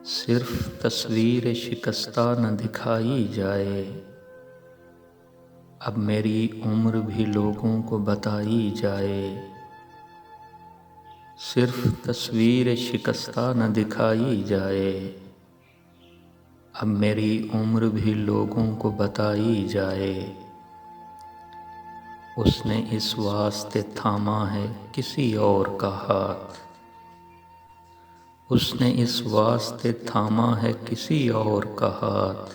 صرف تصویر شکستہ نہ دکھائی جائے، اب میری عمر بھی لوگوں کو بتائی جائے۔ صرف تصویر شکستہ نہ دکھائی جائے، اب میری عمر بھی لوگوں کو بتائی جائے۔ اس نے اس واسطے تھاما ہے کسی اور کا ہاتھ، اس نے اس واسطے تھاما ہے کسی اور کا ہاتھ،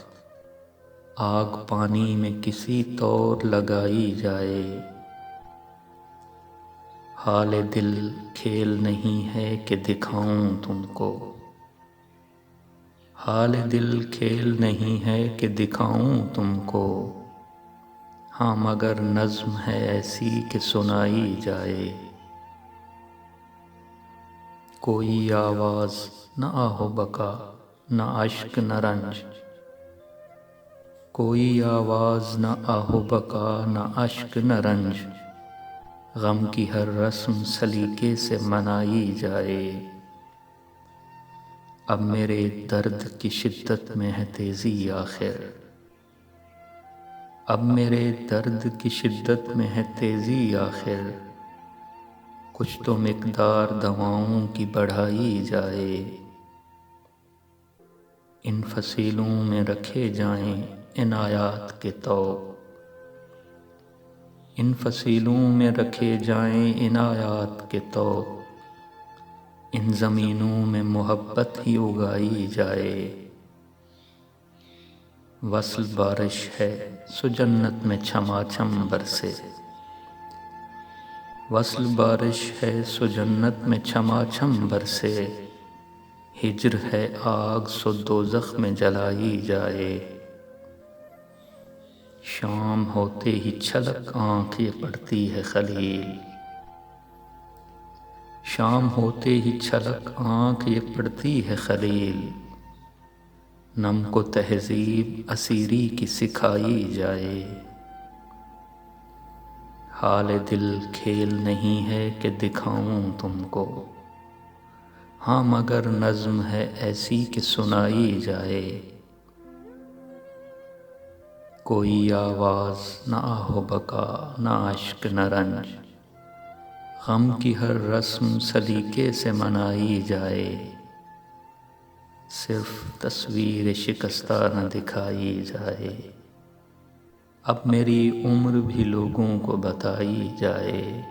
آگ پانی میں کسی طور لگائی جائے۔ حال دل کھیل نہیں ہے کہ دکھاؤں تم کو، حال دل کھیل نہیں ہے کہ دکھاؤں تم کو، ہاں مگر نظم ہے ایسی کہ سنائی جائے۔ کوئی آواز نہ آہو بکا نہ اشک نہ رنج، کوئی آواز نہ آہو بکا نہ اشک نہ رنج، غم کی ہر رسم سلیقے سے منائی جائے۔ اب میرے درد کی شدت میں ہے تیزی آخر، اب میرے درد کی شدت میں ہے تیزی آخر، کچھ تو مقدار دواؤں کی بڑھائی جائے۔ ان فصیلوں میں رکھے جائیں عنایات کے طوق، ان فصیلوں میں رکھے جائیں عنایات کے طوق، ان زمینوں میں محبت ہی اگائی جائے۔ وصل بارش ہے سو جنت میں چھما چھم برسے، وصل بارش ہے سو جنت میں چھما چھم برسے، ہجر ہے آگ سو دوزخ میں جلائی جائے۔ شام ہوتے ہی چھلک آنکھ یہ پڑتی ہے خلیل، شام ہوتے ہی چھلک آنکھ یہ پڑتی ہے خلیل، نم کو تہذیب اسیری کی سکھائی جائے۔ حال دل کھیل نہیں ہے کہ دکھاؤں تم کو، ہاں مگر نظم ہے ایسی کہ سنائی جائے۔ کوئی آواز نہ آہو بکا نہ اشک نہ رنج، غم کی ہر رسم سلیقے سے منائی جائے۔ صرف تصویر شکستہ نہ دکھائی جائے، اب میری عمر بھی لوگوں کو بتائی جائے۔